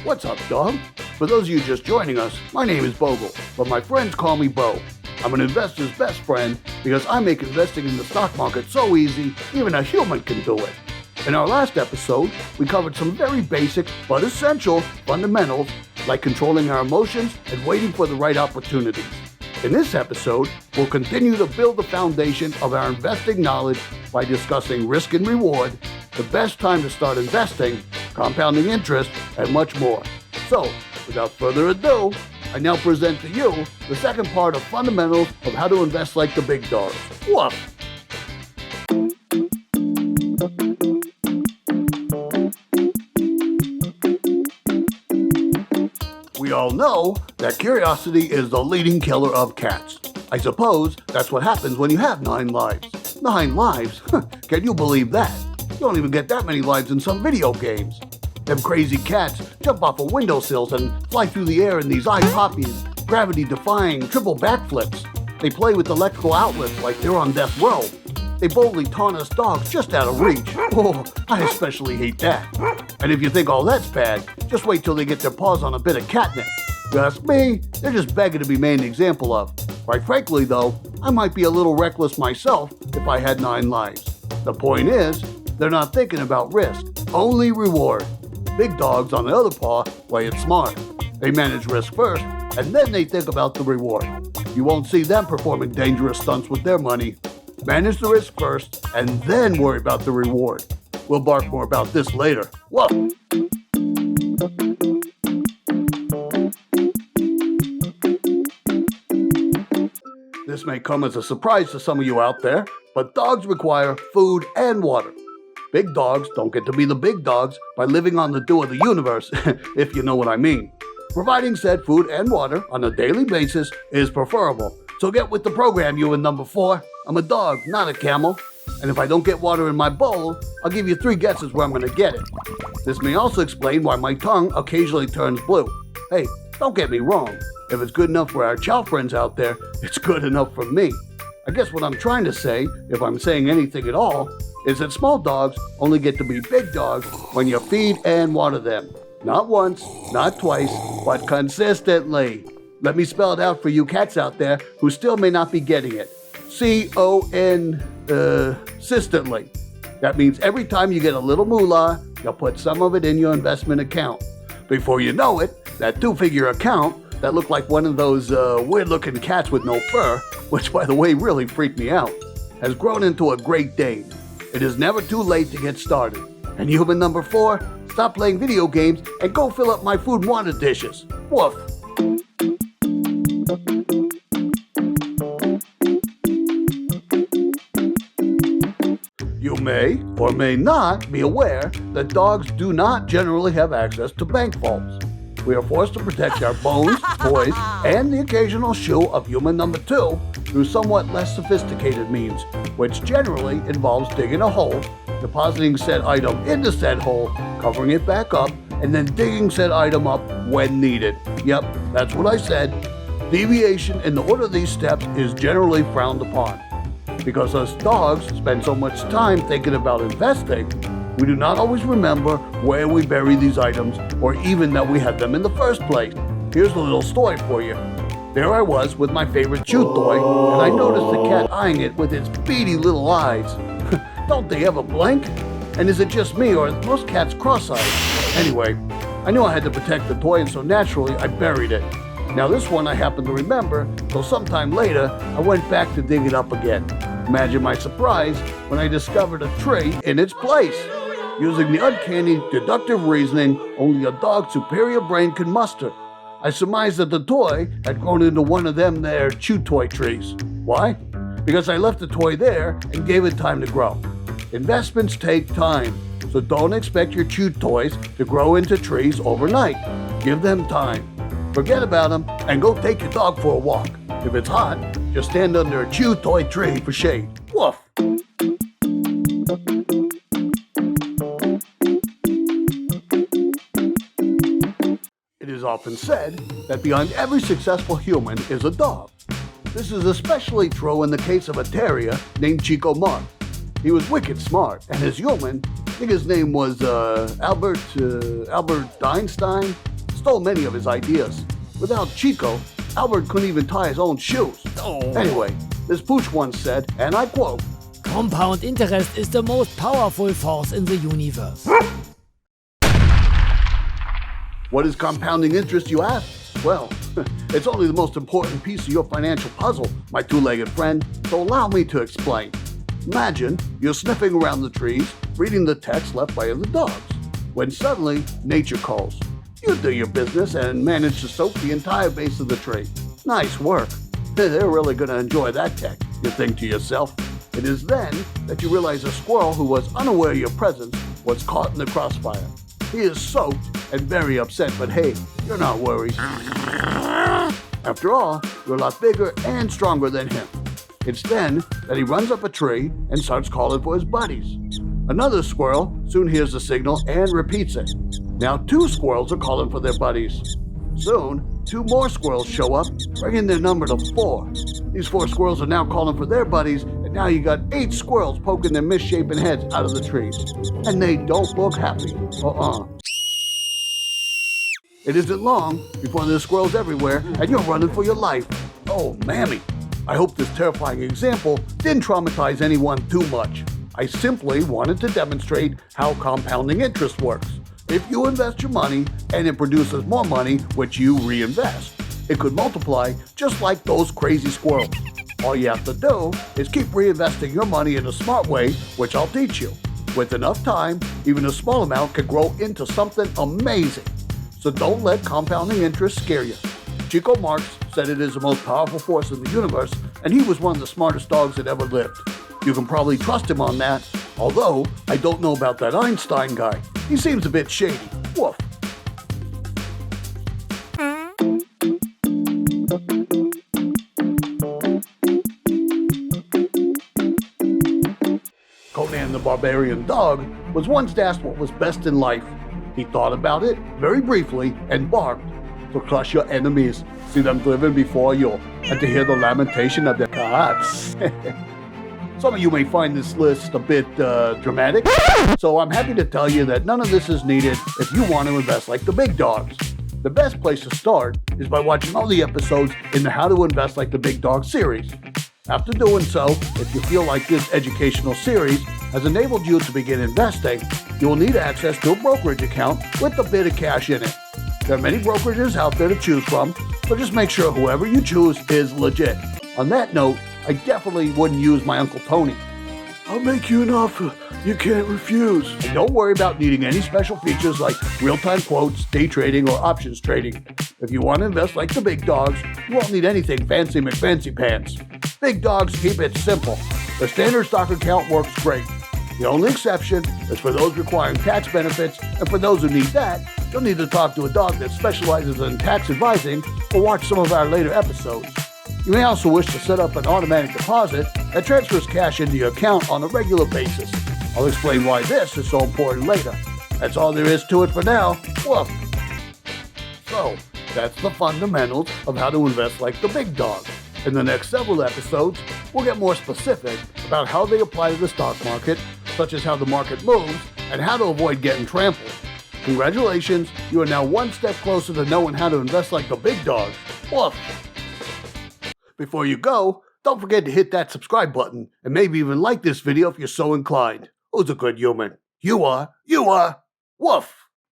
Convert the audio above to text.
What's up, dog? For those of you just joining us, my name is Bogle, but my friends call me Bo. I'm an investor's best friend because I make investing in the stock market so easy, even a human can do it. In our last episode, we covered some very basic but essential fundamentals like controlling our emotions and waiting for the right opportunities. In this episode, we'll continue to build the foundation of our investing knowledge by discussing risk and reward, the best time to start investing, compounding interest, and much more. So, without further ado, I now present to you the second part of fundamentals of how to invest like the big dogs. Woof! We all know that curiosity is the leading killer of cats. I suppose that's what happens when you have 9 lives. 9 lives? Can you believe that? You don't even get that many lives in some video games. Them crazy cats jump off of windowsills and fly through the air in these eye-popping, gravity-defying triple backflips. They play with electrical outlets like they're on death row. They boldly taunt us dogs just out of reach. Oh, I especially hate that. And if you think all that's bad, just wait till they get their paws on a bit of catnip. You ask me, they're just begging to be made an example of. Quite frankly, though, I might be a little reckless myself if I had 9 lives. The point is, they're not thinking about risk, only reward. Big dogs, on the other paw, play it smart. They manage risk first, and then they think about the reward. You won't see them performing dangerous stunts with their money. Manage the risk first, and then worry about the reward. We'll bark more about this later. Whoa! This may come as a surprise to some of you out there, but dogs require food and water. Big dogs don't get to be the big dogs by living on the dew of the universe, if you know what I mean. Providing said food and water on a daily basis is preferable. So get with the program, you in number 4. I'm a dog, not a camel. And if I don't get water in my bowl, I'll give you 3 guesses where I'm going to get it. This may also explain why my tongue occasionally turns blue. Hey, don't get me wrong. If it's good enough for our chow friends out there, it's good enough for me. I guess what I'm trying to say, if I'm saying anything at all, is that small dogs only get to be big dogs when you feed and water them. Not once, not twice, but consistently. Let me spell it out for you cats out there who still may not be getting it. Consistently. That means every time you get a little moolah, you'll put some of it in your investment account. Before you know it, that 2-figure account that looked like one of those weird-looking cats with no fur, which by the way really freaked me out, has grown into a Great Dane. It is never too late to get started. And human number 4, stop playing video games and go fill up my food and water dishes. Woof! You may or may not be aware that dogs do not generally have access to bank vaults. We are forced to protect our bones, toys, and the occasional shoe of human number 2 through somewhat less sophisticated means, which generally involves digging a hole, depositing said item into said hole, covering it back up, and then digging said item up when needed. Yep, that's what I said. Deviation in the order of these steps is generally frowned upon. Because us dogs spend so much time thinking about investing, we do not always remember where we bury these items or even that we had them in the first place. Here's a little story for you. There I was with my favorite chew toy, and I noticed the cat eyeing it with its beady little eyes. Don't they ever blink? And is it just me, or are most cats cross-eyed? Anyway, I knew I had to protect the toy, and so naturally I buried it. Now this one I happened to remember, so sometime later I went back to dig it up again. Imagine my surprise when I discovered a tree in its place. Using the uncanny deductive reasoning only a dog's superior brain can muster, I surmised that the toy had grown into one of them there chew toy trees. Why? Because I left the toy there and gave it time to grow. Investments take time, so don't expect your chew toys to grow into trees overnight. Give them time. Forget about them and go take your dog for a walk. If it's hot, just stand under a chew toy tree for shade. Woof! It is often said that behind every successful human is a dog. This is especially true in the case of a terrier named Chico Mark. He was wicked smart, and his human, I think his name was Albert Einstein. stole many of his ideas. Without Chico, Albert couldn't even tie his own shoes. Anyway, this pooch once said, and I quote, Compound interest is the most powerful force in the universe. What is compounding interest, you ask? Well, it's only the most important piece of your financial puzzle, my two-legged friend, so allow me to explain. Imagine you're sniffing around the trees, reading the text left by the dogs, when suddenly nature calls. You do your business and manage to soak the entire base of the tree. Nice work. They're really going to enjoy that tech, you think to yourself. It is then that you realize a squirrel who was unaware of your presence was caught in the crossfire. He is soaked and very upset, but hey, you're not worried. After all, you're a lot bigger and stronger than him. It's then that he runs up a tree and starts calling for his buddies. Another squirrel soon hears the signal and repeats it. Now 2 squirrels are calling for their buddies. Soon, 2 more squirrels show up, bringing their number to 4. These 4 squirrels are now calling for their buddies, and now you got 8 squirrels poking their misshapen heads out of the trees. And they don't look happy. It isn't long before there's squirrels everywhere, and you're running for your life. Oh, mammy. I hope this terrifying example didn't traumatize anyone too much. I simply wanted to demonstrate how compounding interest works. If you invest your money and it produces more money, which you reinvest, it could multiply just like those crazy squirrels. All you have to do is keep reinvesting your money in a smart way, which I'll teach you. With enough time, even a small amount can grow into something amazing. So don't let compounding interest scare you. Chico Marx said it is the most powerful force in the universe, and he was one of the smartest dogs that ever lived. You can probably trust him on that, although I don't know about that Einstein guy. He seems a bit shady. Woof. Conan the Barbarian Dog was once asked what was best in life. He thought about it very briefly and barked, to crush your enemies, see them driven before you, and to hear the lamentation of their cats. Some of you may find this list a bit dramatic, so I'm happy to tell you that none of this is needed if you want to invest like the big dogs. The best place to start is by watching all the episodes in the How to Invest Like the Big Dog series. After doing so, if you feel like this educational series has enabled you to begin investing, you will need access to a brokerage account with a bit of cash in it. There are many brokerages out there to choose from, so just make sure whoever you choose is legit. On that note, I definitely wouldn't use my Uncle Tony. I'll make you an offer you can't refuse. And don't worry about needing any special features like real-time quotes, day trading, or options trading. If you want to invest like the big dogs, you won't need anything fancy McFancy pants. Big dogs keep it simple. The standard stock account works great. The only exception is for those requiring tax benefits, and for those who need that, you'll need to talk to a dog that specializes in tax advising or watch some of our later episodes. You may also wish to set up an automatic deposit that transfers cash into your account on a regular basis. I'll explain why this is so important later. That's all there is to it for now. Woof! So, that's the fundamentals of how to invest like the big dog. In the next several episodes, we'll get more specific about how they apply to the stock market, such as how the market moves and how to avoid getting trampled. Congratulations, you are now one step closer to knowing how to invest like the big dogs. Woof! Before you go, don't forget to hit that subscribe button and maybe even like this video if you're so inclined. Who's a good human? You are. Woof!